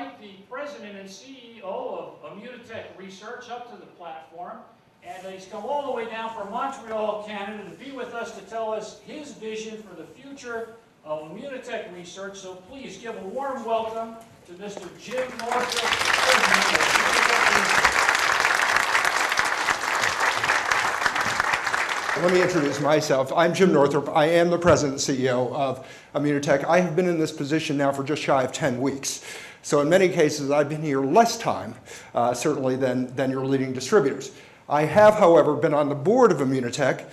invite the President and CEO of Immunotech Research up to the platform. And he's come all the way down from Montreal, Canada, to be with us to tell us his vision for the future of Immunotech Research. So please give a warm welcome to Mr. Jim Northrop, President of Immunotech Research. Let me introduce myself. I'm Jim Northrop. I am the President and CEO of Immunotech. I have been in this position now for just shy of 10 weeks. So in many cases, I've been here less time, certainly, than your leading distributors. I have, however, been on the board of Immunotech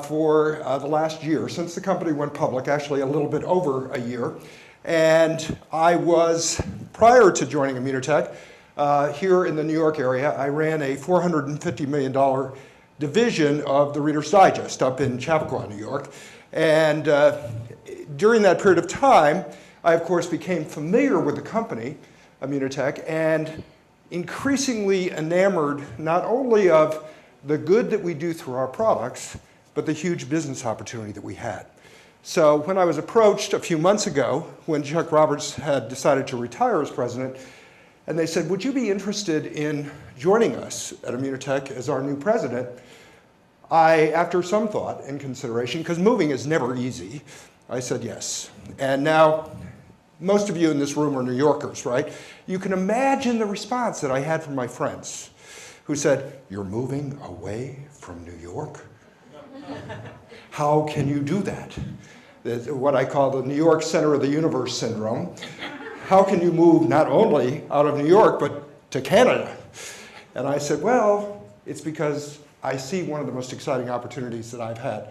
for the last year, since the company went public, actually a little bit over a year. And I was, prior to joining Immunotech, here in the New York area, I ran a $450 million division of the Reader's Digest up in Chappaqua, New York. And during that period of time, I, of course, became familiar with the company, Immunotech, and increasingly enamored not only of the good that we do through our products, but the huge business opportunity that we had. So when I was approached a few months ago, when Chuck Roberts had decided to retire as president, and they said, would you be interested in joining us at Immunotech as our new president? I, after some thought and consideration, because moving is never easy, I said yes. And now, most of you in this room are New Yorkers, right? You can imagine the response that I had from my friends who said, you're moving away from New York? How can you do that? That's what I call the New York center of the universe syndrome. How can you move not only out of New York, but to Canada? And I said, well, it's because I see one of the most exciting opportunities that I've had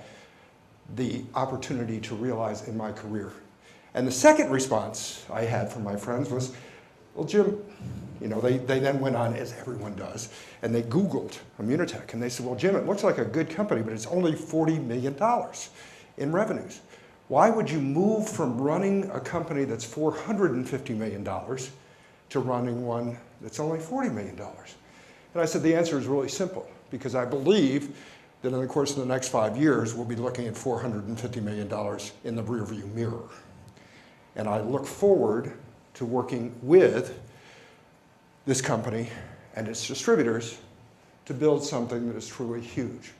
the opportunity to realize in my career. And the second response I had from my friends was, well, Jim, you know, they then went on, as everyone does, and they Googled Immunotech, and they said, well, Jim, it looks like a good company, but it's only $40 million in revenues. Why would you move from running a company that's $450 million to running one that's only $40 million? And I said, the answer is really simple, because I believe that in the course of the next 5 years, we'll be looking at $450 million in the rearview mirror. And I look forward to working with this company and its distributors to build something that is truly huge.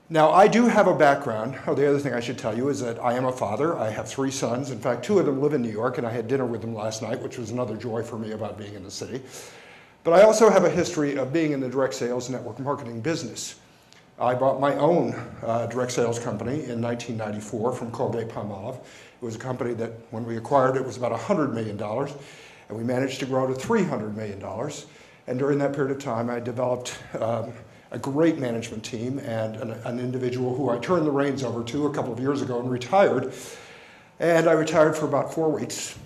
Now, I do have a background. Oh, the other thing I should tell you is that I am a father. I have 3 sons. In fact, 2 of them live in New York, and I had dinner with them last night, which was another joy for me about being in the city. But I also have a history of being in the direct sales network marketing business. I bought my own direct sales company in 1994 from Colgate-Palmolive. It was a company that, when we acquired it, was about $100 million, and we managed to grow to $300 million. And during that period of time, I developed a great management team and an individual who I turned the reins over to a couple of years ago and retired. And I retired for about 4 weeks.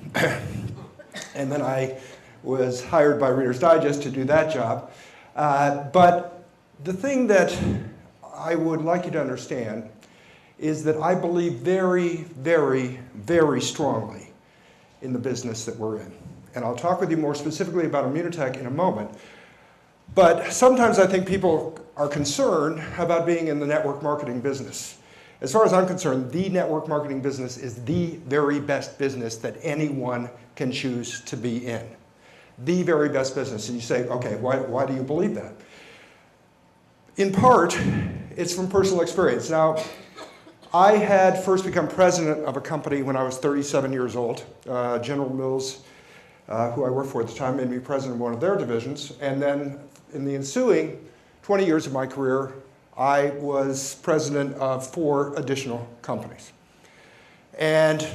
And then I was hired by Reader's Digest to do that job. But the thing that I would like you to understand is that I believe very, very, very strongly in the business that we're in. And I'll talk with you more specifically about Immunotech in a moment. But sometimes I think people are concerned about being in the network marketing business. As far as I'm concerned, the network marketing business is the very best business that anyone can choose to be in. The very best business. And you say, okay, why do you believe that? In part, it's from personal experience. Now, I had first become president of a company when I was 37 years old. General Mills, who I worked for at the time, made me president of one of their divisions. And then in the ensuing 20 years of my career, I was president of 4 additional companies. And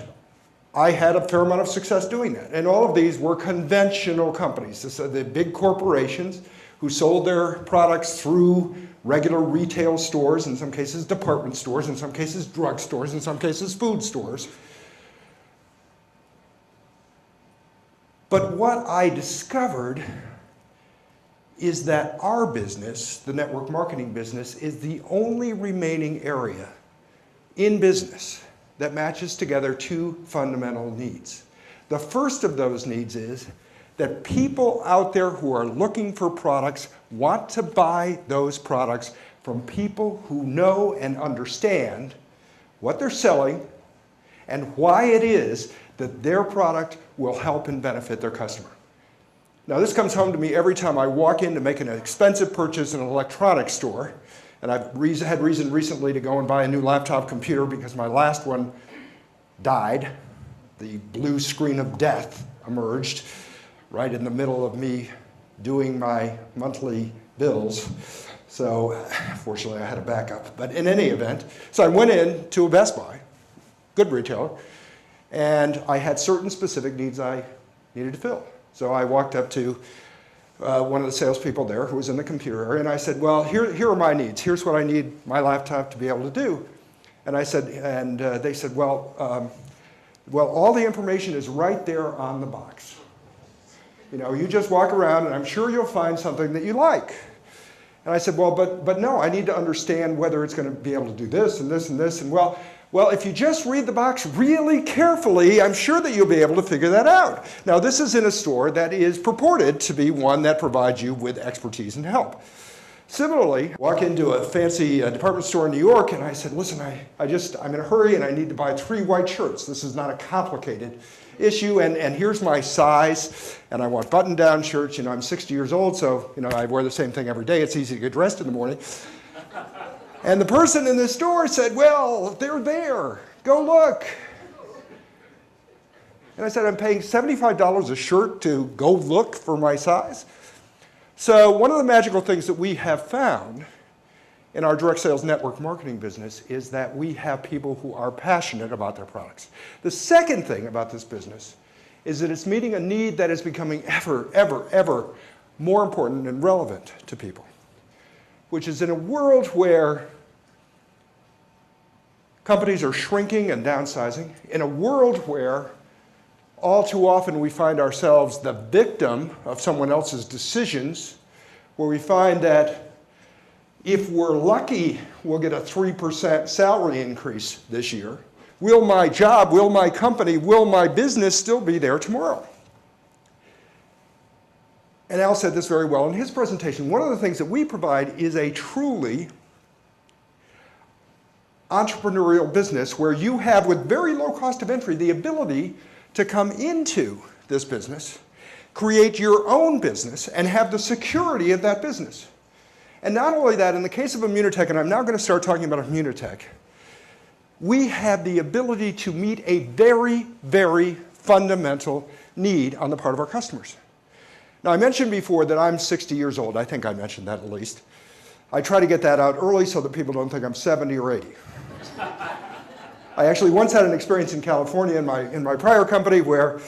I had a fair amount of success doing that. And all of these were conventional companies. The big corporations who sold their products through regular retail stores, in some cases department stores, in some cases drug stores, in some cases food stores. But what I discovered is that our business, the network marketing business, is the only remaining area in business that matches together 2 fundamental needs. The first of those needs is that people out there who are looking for products want to buy those products from people who know and understand what they're selling and why it is that their product will help and benefit their customer. Now this comes home to me every time I walk in to make an expensive purchase in an electronics store. And I've had reason recently to go and buy a new laptop computer because my last one died. The blue screen of death emerged right in the middle of me doing my monthly bills. So fortunately I had a backup. But in any event, so I went in to a Best Buy, good retailer, and I had certain specific needs I needed to fill. So I walked up to one of the salespeople there who was in the computer area, and I said, well, here are my needs. Here's what I need my laptop to be able to do. And I said, and they said, well, all the information is right there on the box. You know, you just walk around, and I'm sure you'll find something that you like. And I said, well, but no, I need to understand whether it's going to be able to do this and this and this. And well, if you just read the box really carefully, I'm sure that you'll be able to figure that out. Now, this is in a store that is purported to be one that provides you with expertise and help. Similarly, walk into a fancy department store in New York, and I said, listen, I'm in a hurry, and I need to buy 3 white shirts. This is not a complicated issue, and here's my size, and I want button-down shirts. You know, I'm 60 years old, so, you know, I wear the same thing every day. It's easy to get dressed in the morning. And the person in the store said, well, they're there. Go look. And I said, I'm paying $75 a shirt to go look for my size? So one of the magical things that we have found in our direct sales network marketing business is that we have people who are passionate about their products. The second thing about this business is that it's meeting a need that is becoming ever more important and relevant to people, which is in a world where companies are shrinking and downsizing, in a world where all too often we find ourselves the victim of someone else's decisions, where we find that if we're lucky, we'll get a 3% salary increase this year. Will my job, will my company, will my business still be there tomorrow? And Al said this very well in his presentation. One of the things that we provide is a truly entrepreneurial business where you have, with very low cost of entry, the ability to come into this business, create your own business, and have the security of that business. And not only that, in the case of Immunotech, and I'm now going to start talking about Immunotech, we have the ability to meet a very fundamental need on the part of our customers. Now, I mentioned before that I'm 60 years old. I think I mentioned that at least. I try to get that out early so that people don't think I'm 70 or 80. I actually once had an experience in California in my prior company where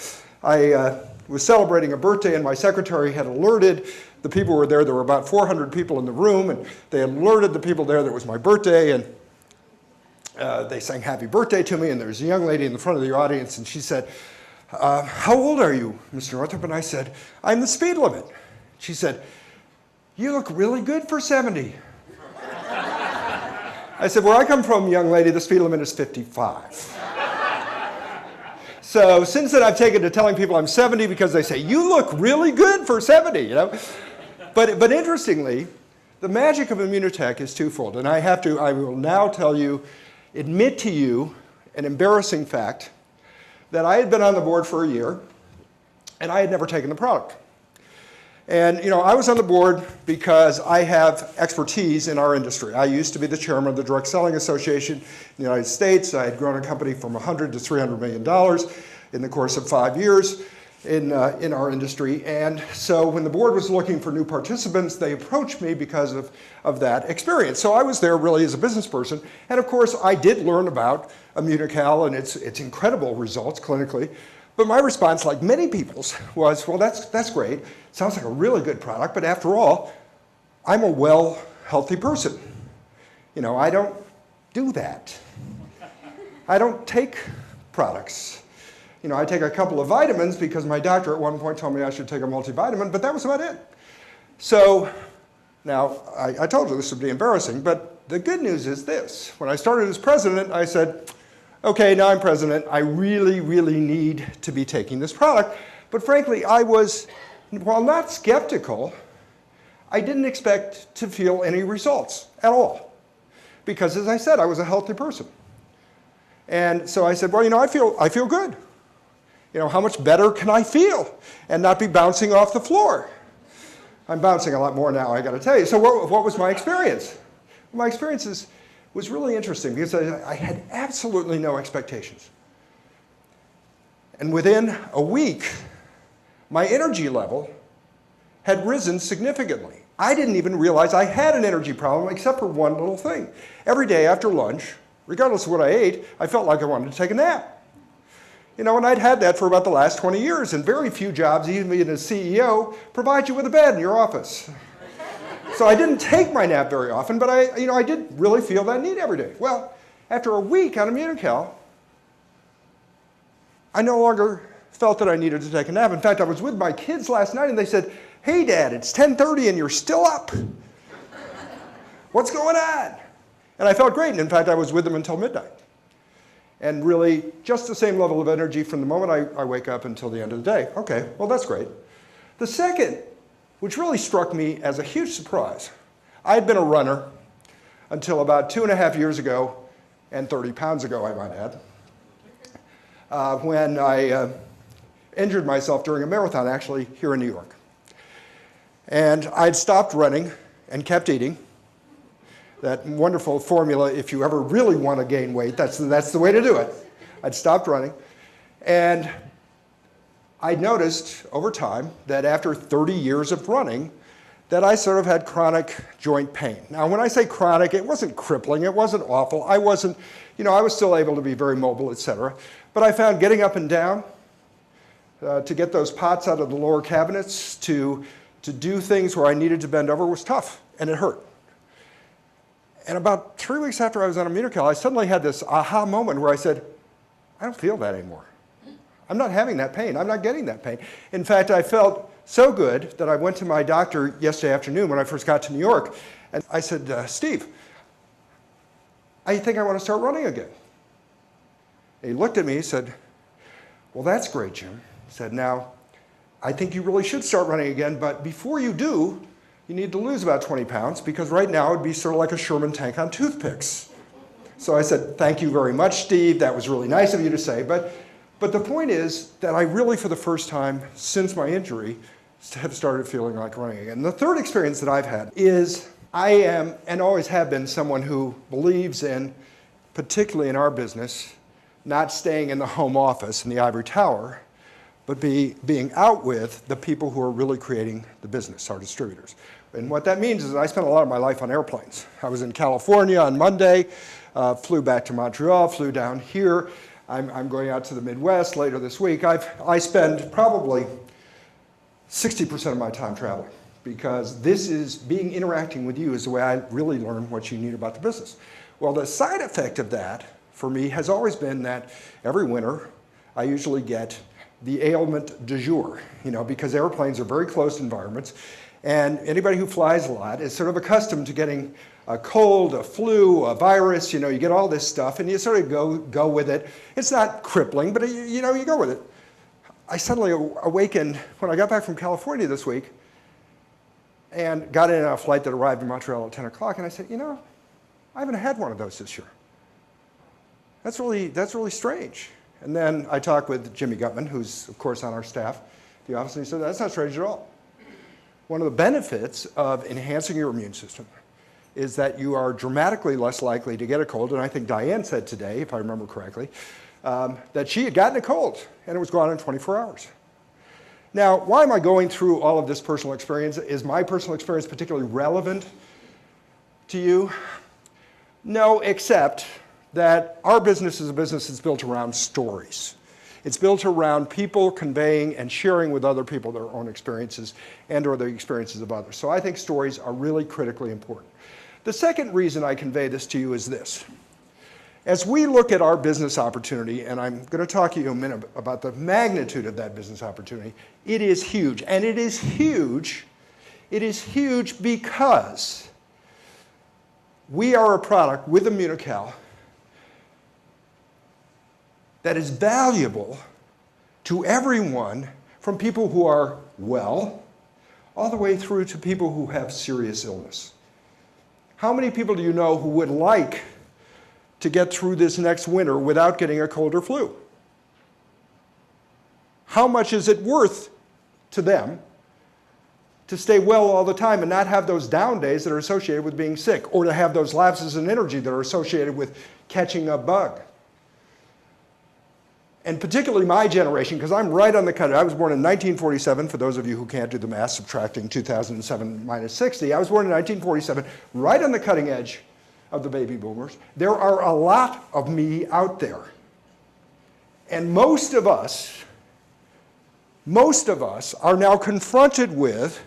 I was celebrating a birthday, and my secretary had alerted the people who were there. There were about 400 people in the room, and they had alerted the people there that it was my birthday, and they sang happy birthday to me, and there was a young lady in the front of the audience, and she said, how old are you, Mr. Northrop? And I said, I'm the speed limit. She said, you look really good for 70. I said, where I come from, young lady, the speed limit is 55. So since then, I've taken to telling people I'm 70 because they say, you look really good for 70, you know? But interestingly, the magic of Immunotech is twofold. And I will now admit to you an embarrassing fact that I had been on the board for a year, and I had never taken the product. And you know, I was on the board because I have expertise in our industry. I used to be the chairman of the Direct Selling Association in the United States. I had grown a company from $100 to $300 million in the course of 5 years in our industry. And so when the board was looking for new participants, they approached me because of that experience. So I was there really as a business person. And of course, I did learn about Immunocal and its incredible results clinically. But my response, like many people's, was, well, that's great. Sounds like a really good product, but after all, I'm a well, healthy person. You know, I don't do that. I don't take products. You know, I take a couple of vitamins because my doctor at one point told me I should take a multivitamin, but that was about it. So now, I told you this would be embarrassing, but the good news is this. When I started as president, I said, okay, now I'm president, I really need to be taking this product. But frankly, I was, while not skeptical, I didn't expect to feel any results at all. Because as I said, I was a healthy person. And so I said, well, you know, I feel good. how much better can I feel and not be bouncing off the floor? I'm bouncing a lot more now, I got to tell you. So what was my experience? My experience was really interesting because I had absolutely no expectations. And within a week, my energy level had risen significantly. I didn't even realize I had an energy problem except for one little thing. Every day after lunch, regardless of what I ate, I felt like I wanted to take a nap. And I'd had that for about the last 20 years, and very few jobs, even being a CEO, provide you with a bed in your office. So I didn't take my nap very often, but I did really feel that need every day. Well, after a week on Immunical, I no longer felt that I needed to take a nap. In fact, I was with my kids last night, and they said, "Hey, Dad, it's 10:30 and you're still up. What's going on?" And I felt great, and in fact, I was with them until midnight. And really, just the same level of energy from the moment I wake up until the end of the day. Okay, well, that's great. The second, which really struck me as a huge surprise, I had been a runner until about 2.5 years ago, and 30 pounds ago, I might add, when I injured myself during a marathon, actually, here in New York. And I'd stopped running and kept eating. That wonderful formula, if you ever really want to gain weight, that's the way to do it. I'd stopped running. And I noticed over time that after 30 years of running, that I sort of had chronic joint pain. Now, when I say chronic, it wasn't crippling, it wasn't awful. I was still able to be very mobile, etc. But I found getting up and down, to get those pots out of the lower cabinets, to do things where I needed to bend over was tough, and it hurt. And about 3 weeks after I was on Immunical, I suddenly had this aha moment where I said, I don't feel that anymore. I'm not having that pain. I'm not getting that pain. In fact, I felt so good that I went to my doctor yesterday afternoon when I first got to New York, and I said, "Steve, I think I want to start running again." And he looked at me and said, "Well, that's great, Jim." He said, "Now, I think you really should start running again, but before you do, you need to lose about 20 pounds, because right now it would be sort of like a Sherman tank on toothpicks." So I said, "Thank you very much, Steve. That was really nice of you to say." But the point is that I really, for the first time since my injury, have started feeling like running again. And the third experience that I've had is I am, and always have been, someone who believes in, particularly in our business, not staying in the home office in the ivory tower, but being out with the people who are really creating the business, our distributors. And what that means is I spent a lot of my life on airplanes. I was in California on Monday, flew back to Montreal, flew down here. I'm going out to the Midwest later this week. I spend probably 60% of my time traveling, because this is interacting with you is the way I really learn what you need about the business. Well, the side effect of that for me has always been that every winter I usually get the ailment du jour, because airplanes are very closed environments, and anybody who flies a lot is sort of accustomed to getting a cold, a flu, a virus, you get all this stuff, and you sort of go with it. It's not crippling, but you go with it. I suddenly awakened when I got back from California this week and got in a flight that arrived in Montreal at 10 o'clock, and I said, I haven't had one of those this year. That's really strange. And then I talked with Jimmy Gutman, who's, of course, on our staff, the office, and he said, that's not strange at all. One of the benefits of enhancing your immune system is that you are dramatically less likely to get a cold. And I think Diane said today, if I remember correctly, that she had gotten a cold, and it was gone in 24 hours. Now, why am I going through all of this personal experience? Is my personal experience particularly relevant to you? No, except that our business is a business that's built around stories. It's built around people conveying and sharing with other people their own experiences and/or the experiences of others. So I think stories are really critically important. The second reason I convey this to you is this. As we look at our business opportunity, and I'm going to talk to you in a minute about the magnitude of that business opportunity, it is huge. And it is huge because we are a product with Immunical that is valuable to everyone, from people who are well all the way through to people who have serious illness. How many people do you know who would like to get through this next winter without getting a cold or flu? how much is it worth to them to stay well all the time and not have those down days that are associated with being sick, or to have those lapses in energy that are associated with catching a bug. And particularly my generation, because I'm right on the cutting. I was born in 1947, for those of you who can't do the math, subtracting 2007 minus 60. I was born in 1947, right on the cutting edge of the baby boomers. There are a lot of me out there. And most of us are now confronted with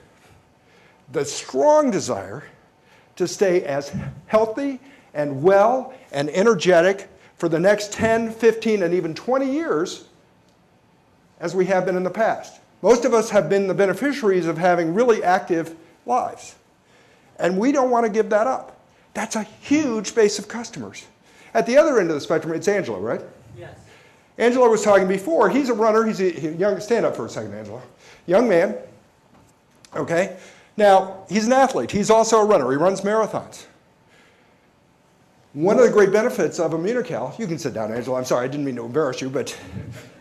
the strong desire to stay as healthy and well and energetic for the next 10, 15, and even 20 years as we have been in the past. Most of us have been the beneficiaries of having really active lives. And we don't want to give that up. That's a huge base of customers. At the other end of the spectrum, it's Angelo, right? Yes. Angelo was talking before. He's a runner. He's a young, stand up for a second, Angelo. Young man, okay? Now, he's an athlete. He's also a runner. He runs marathons. One of the great benefits of Immunocal, you can sit down, Angelo, I'm sorry, I didn't mean to embarrass you, but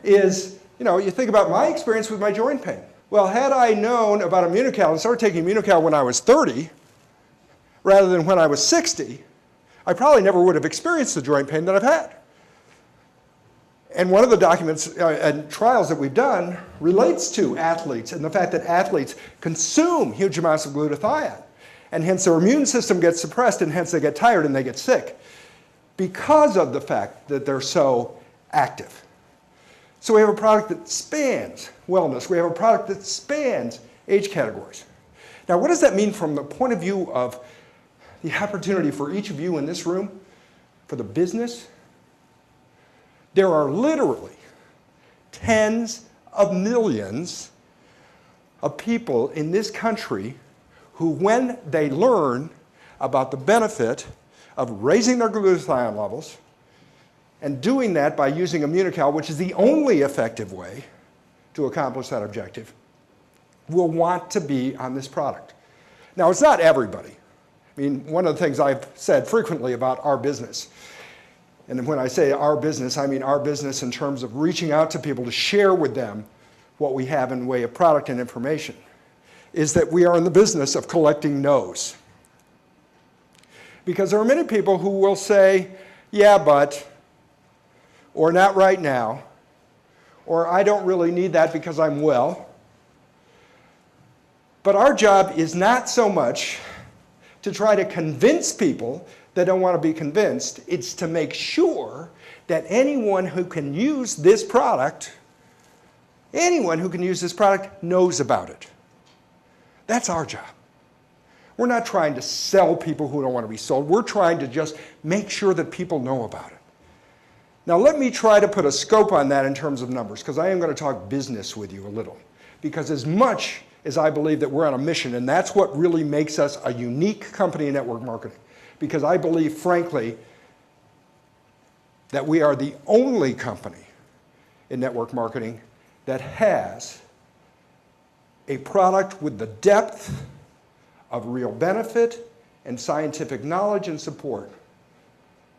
is, you think about my experience with my joint pain. Well, had I known about Immunocal and started taking Immunocal when I was 30, rather than when I was 60, I probably never would have experienced the joint pain that I've had. And one of the documents and trials that we've done relates to athletes and the fact that athletes consume huge amounts of glutathione. And hence their immune system gets suppressed, and hence they get tired and they get sick because of the fact that they're so active. So we have a product that spans wellness. We have a product that spans age categories. Now, what does that mean from the point of view of the opportunity for each of you in this room, for the business? There are literally tens of millions of people in this country who, when they learn about the benefit of raising their glutathione levels and doing that by using Immunocal, which is the only effective way to accomplish that objective, will want to be on this product. Now, it's not everybody. I mean, one of the things I've said frequently about our business, and when I say our business, I mean our business in terms of reaching out to people to share with them what we have in the way of product and information, is that we are in the business of collecting no's. Because there are many people who will say, yeah, but, or not right now, or I don't really need that because I'm well. But our job is not so much to try to convince people that don't want to be convinced. It's to make sure that anyone who can use this product knows about it. That's our job. We're not trying to sell people who don't want to be sold. We're trying to just make sure that people know about it. Now, let me try to put a scope on that in terms of numbers, because I am going to talk business with you a little. Because as much as I believe that we're on a mission, and that's what really makes us a unique company in network marketing, because I believe, frankly, that we are the only company in network marketing that has a product with the depth of real benefit and scientific knowledge and support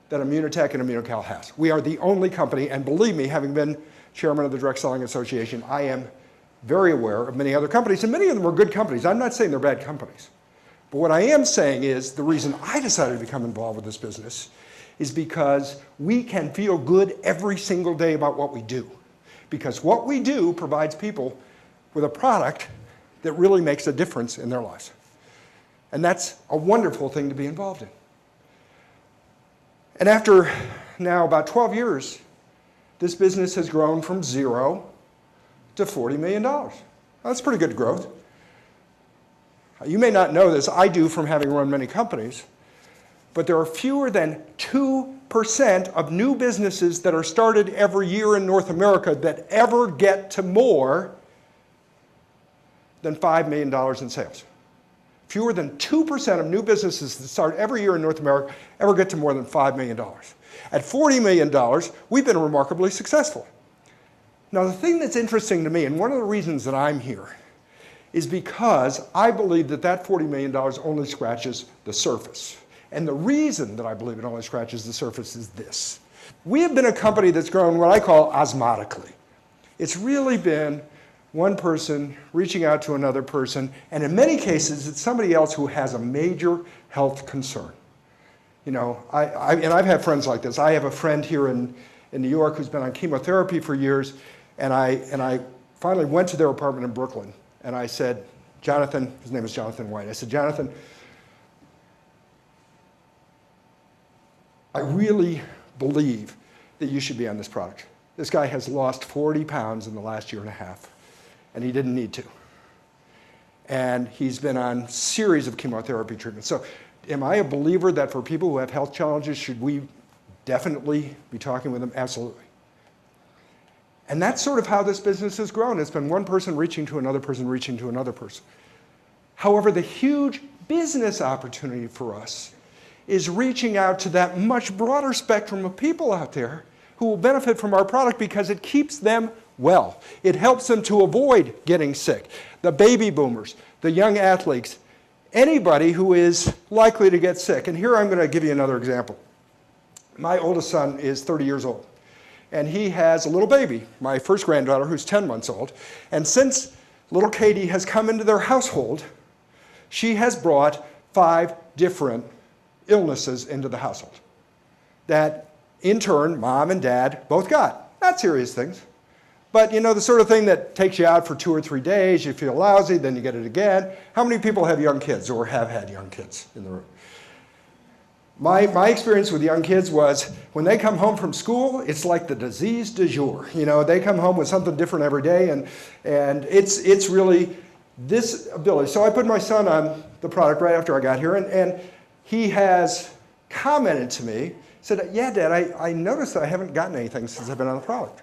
that Immunotech and Immunocal has. We are the only company, and believe me, having been chairman of the Direct Selling Association, I am very aware of many other companies, and many of them are good companies. I'm not saying they're bad companies. But what I am saying is the reason I decided to become involved with this business is because we can feel good every single day about what we do. Because what we do provides people with a product that really makes a difference in their lives. And that's a wonderful thing to be involved in. And after now about 12 years, this business has grown from 0 to $40 million. That's pretty good growth. You may not know this, I do from having run many companies, but there are fewer than 2% of new businesses that are started every year in North America that ever get to more than $5 million in sales. Fewer than 2% of new businesses that start every year in North America ever get to more than $5 million. At $40 million, we've been remarkably successful. Now, the thing that's interesting to me, and one of the reasons that I'm here, is because I believe that that $40 million only scratches the surface. And the reason that I believe it only scratches the surface is this. We have been a company that's grown what I call osmotically. It's really been one person reaching out to another person, and in many cases, it's somebody else who has a major health concern. You know, and I've had friends like this. I have a friend here in New York who's been on chemotherapy for years, and I finally went to their apartment in Brooklyn, and I said, Jonathan, his name is Jonathan White, I said, Jonathan, I really believe that you should be on this product. This guy has lost 40 pounds in the last year and a half, and he didn't need to. And he's been on a series of chemotherapy treatments. So am I a believer that for people who have health challenges, should we definitely be talking with them? Absolutely. And that's sort of how this business has grown. It's been one person reaching to another person, reaching to another person. However, the huge business opportunity for us is reaching out to that much broader spectrum of people out there who will benefit from our product because it keeps them well. It helps them to avoid getting sick. The baby boomers, the young athletes, anybody who is likely to get sick. And here I'm going to give you another example. My oldest son is 30 years old, and he has a little baby, my first granddaughter, who's 10 months old. And since little Katie has come into their household, she has brought 5 different illnesses into the household that, in turn, mom and dad both got. Not serious things, but you know, the sort of thing that takes you out for 2 or 3 days, you feel lousy, then you get it again. How many people have young kids or have had young kids in the room? My experience with young kids was when they come home from school, it's like the disease du jour. You know, they come home with something different every day, and it's really this ability. So I put my son on the product right after I got here, and he has commented to me, said, yeah, Dad, I noticed that I haven't gotten anything since I've been on the product.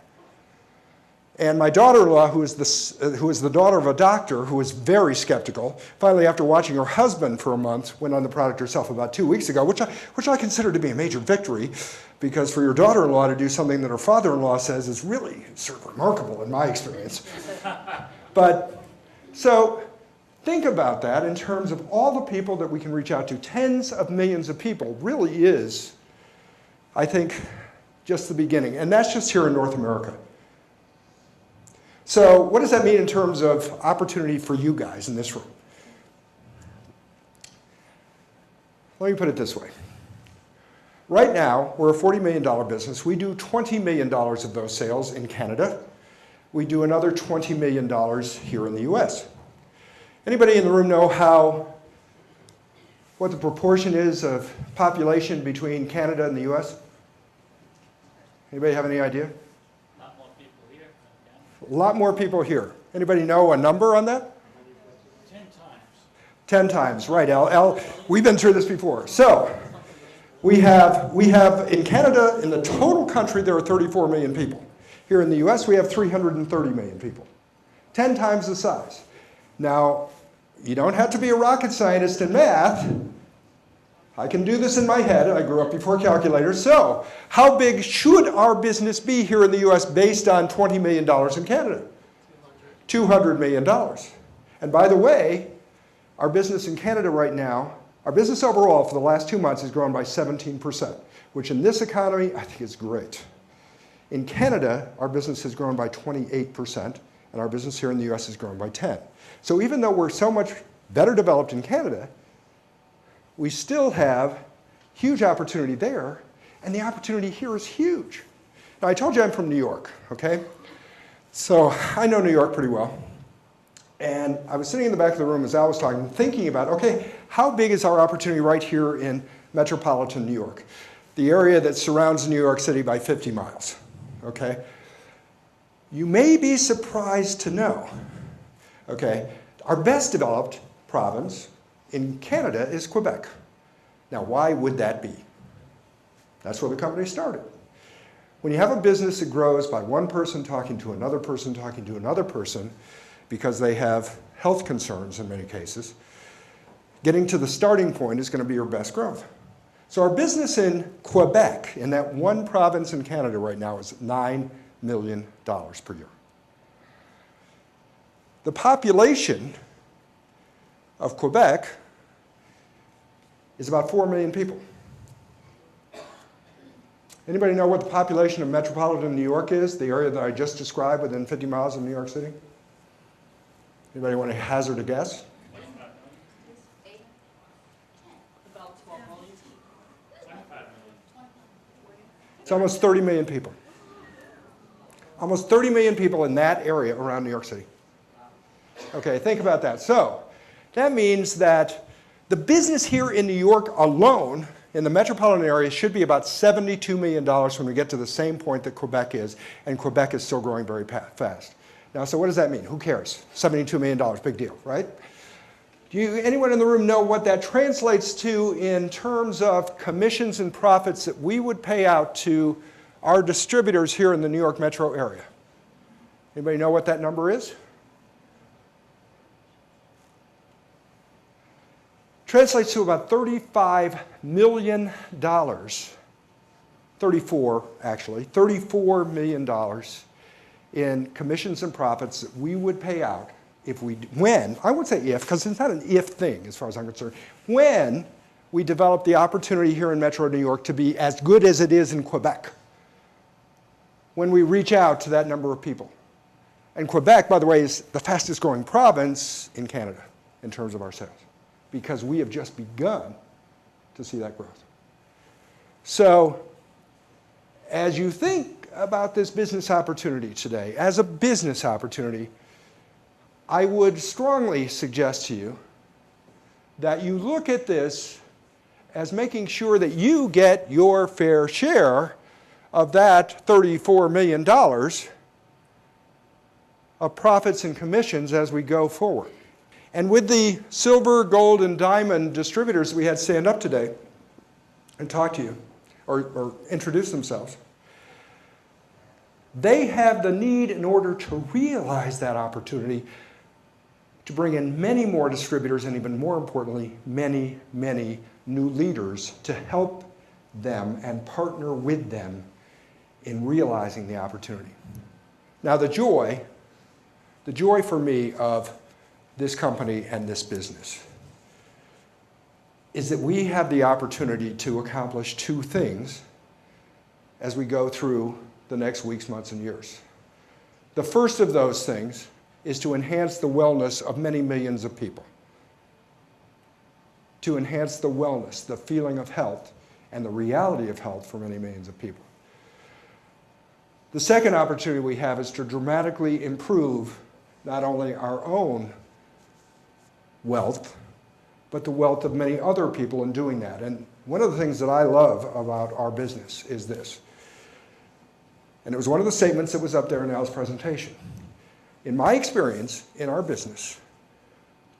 And my daughter-in-law, who is the daughter of a doctor who was very skeptical, finally, after watching her husband for a month, went on the product herself about 2 weeks ago, which I consider to be a major victory, because for your daughter-in-law to do something that her father-in-law says is really sort of remarkable in my experience. But so think about that in terms of all the people that we can reach out to. Tens of millions of people really is, I think, just the beginning. And that's just here in North America. So what does that mean in terms of opportunity for you guys in this room? Let me put it this way. Right now, we're a $40 million business. We do $20 million of those sales in Canada. We do another $20 million here in the US. Anybody in the room know what the proportion is of population between Canada and the US? Anybody have any idea? A lot more people here. Anybody know a number on that? 10 times. 10 times, right, Al, we've been through this before. So we have in Canada, in the total country, there are 34 million people. Here in the US, we have 330 million people. 10 times the size. Now, you don't have to be a rocket scientist in math. I can do this in my head. I grew up before calculators. So how big should our business be here in the US based on $20 million in Canada? $200 million. And by the way, our business in Canada right now, our business overall for the last 2 months has grown by 17%, which in this economy I think is great. In Canada, our business has grown by 28%, and our business here in the US has grown by 10%. So even though we're so much better developed in Canada, we still have huge opportunity there, and the opportunity here is huge. Now, I told you I'm from New York, okay? So I know New York pretty well. And I was sitting in the back of the room as Al was talking, thinking about, okay, how big is our opportunity right here in metropolitan New York? The area that surrounds New York City by 50 miles, okay? You may be surprised to know, okay, our best developed province in Canada is Quebec. Now, why would that be? That's where the company started. When you have a business that grows by one person talking to another person, talking to another person, because they have health concerns in many cases, getting to the starting point is going to be your best growth. So our business in Quebec, in that one province in Canada right now, is $9 million per year. The population of Quebec is about 4 million people. Anybody know what the population of metropolitan New York is, the area that I just described within 50 miles of New York City? Anybody want to hazard a guess? About 12 million. It's almost 30 million people. Almost 30 million people in that area around New York City. Okay, think about that. So that means that the business here in New York alone, in the metropolitan area, should be about $72 million when we get to the same point that Quebec is, and Quebec is still growing very fast. Now, so what does that mean? Who cares? $72 million, big deal, right? Anyone in the room know what that translates to in terms of commissions and profits that we would pay out to our distributors here in the New York metro area? Anybody know what that number is? Translates to about $35 million. 34, actually. $34 million in commissions and profits that we would pay out if we, when, I would say if, because it's not an if thing as far as I'm concerned, when we develop the opportunity here in Metro New York to be as good as it is in Quebec, when we reach out to that number of people. And Quebec, by the way, is the fastest growing province in Canada in terms of our sales, because we have just begun to see that growth. So, as you think about this business opportunity today, as a business opportunity, I would strongly suggest to you that you look at this as making sure that you get your fair share of that $34 million of profits and commissions as we go forward. And with the silver, gold, and diamond distributors that we had stand up today and talk to you, or introduce themselves, they have the need, in order to realize that opportunity, to bring in many more distributors, and even more importantly, many, many new leaders to help them and partner with them in realizing the opportunity. Now, the joy for me of this company and this business is that we have the opportunity to accomplish two things as we go through the next weeks, months, and years. The first of those things is to enhance the wellness of many millions of people. To enhance the wellness, the feeling of health, and the reality of health for many millions of people. The second opportunity we have is to dramatically improve not only our own wealth, but the wealth of many other people in doing that. And one of the things that I love about our business is this. And it was one of the statements that was up there in Al's presentation. In my experience, in our business,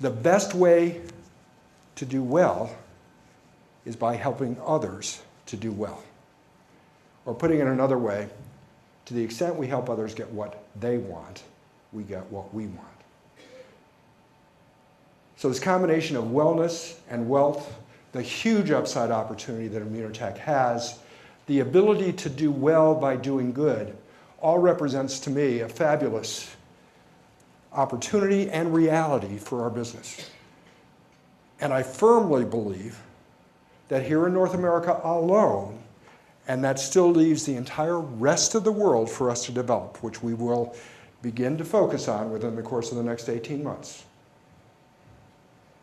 the best way to do well is by helping others to do well. Or putting it another way, to the extent we help others get what they want, we get what we want. So this combination of wellness and wealth, the huge upside opportunity that Immunotech has, the ability to do well by doing good, all represents to me a fabulous opportunity and reality for our business. And I firmly believe that here in North America alone, and that still leaves the entire rest of the world for us to develop, which we will begin to focus on within the course of the next 18 months,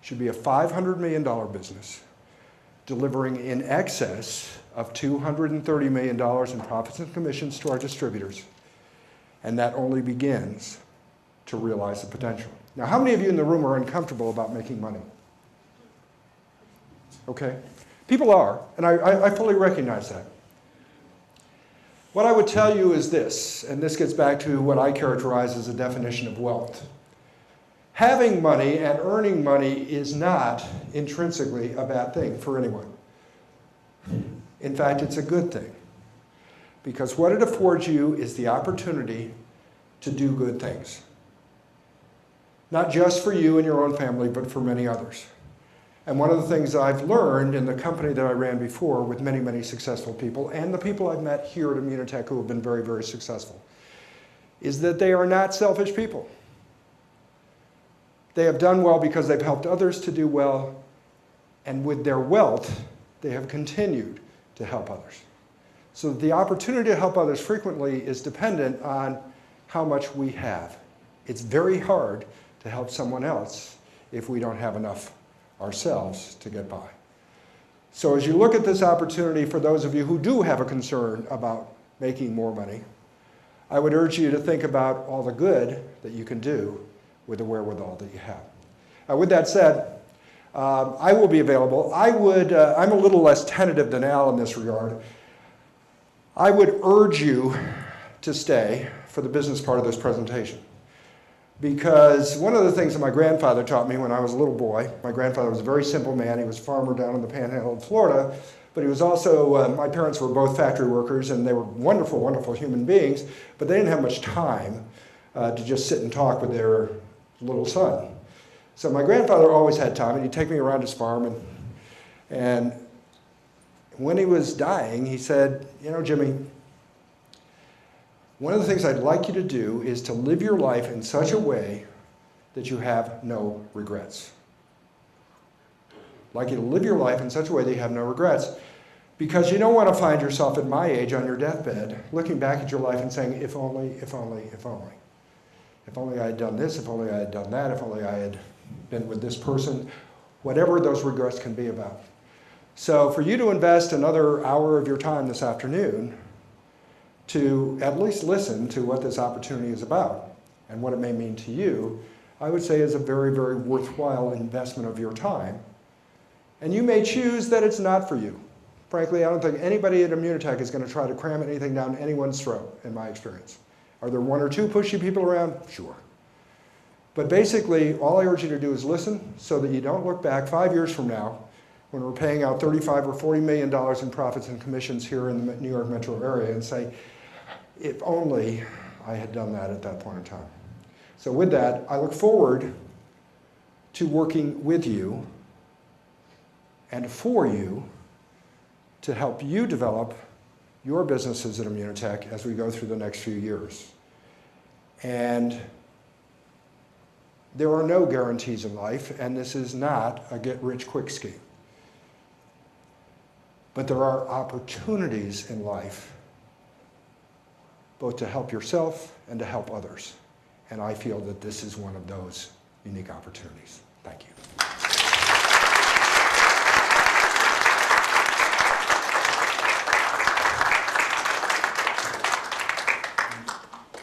should be a $500 million business, delivering in excess of $230 million in profits and commissions to our distributors, and that only begins to realize the potential. Now, how many of you in the room are uncomfortable about making money? Okay? People are, and I fully recognize that. What I would tell you is this, and this gets back to what I characterize as a definition of wealth. Having money and earning money is not intrinsically a bad thing for anyone. In fact, it's a good thing, because what it affords you is the opportunity to do good things. Not just for you and your own family, but for many others. And one of the things I've learned in the company that I ran before with many, many successful people, and the people I've met here at Immunotech who have been very, very successful, is that they are not selfish people. They have done well because they've helped others to do well, and with their wealth, they have continued to help others. So the opportunity to help others frequently is dependent on how much we have. It's very hard to help someone else if we don't have enough ourselves to get by. So as you look at this opportunity, for those of you who do have a concern about making more money, I would urge you to think about all the good that you can do with the wherewithal that you have. With that said, I will be available. I'm a little less tentative than Al in this regard. I would urge you to stay for the business part of this presentation. Because one of the things that my grandfather taught me when I was a little boy, my grandfather was a very simple man. He was a farmer down in the panhandle of Florida, but he was also, my parents were both factory workers, and they were wonderful, wonderful human beings, but they didn't have much time to just sit and talk with their little son. So my grandfather always had time, and he'd take me around his farm, and when he was dying, he said, you know, Jimmy, one of the things I'd like you to do is to live your life in such a way that you have no regrets. I'd like you to live your life in such a way that you have no regrets. Because you don't want to find yourself at my age on your deathbed looking back at your life and saying, if only, if only, if only. If only I had done this, if only I had done that, if only I had been with this person, whatever those regrets can be about. So for you to invest another hour of your time this afternoon to at least listen to what this opportunity is about and what it may mean to you, I would say is a very, very worthwhile investment of your time. And you may choose that it's not for you. Frankly, I don't think anybody at Immunotech is going to try to cram anything down anyone's throat, in my experience. Are there one or two pushy people around? Sure. But basically, all I urge you to do is listen so that you don't look back 5 years from now when we're paying out $35 or $40 million in profits and commissions here in the New York metro area and say, if only I had done that at that point in time. So with that, I look forward to working with you and for you to help you develop your businesses at Immunotech as we go through the next few years. And there are no guarantees in life, and this is not a get-rich-quick scheme. But there are opportunities in life, both to help yourself and to help others. And I feel that this is one of those unique opportunities. Thank you.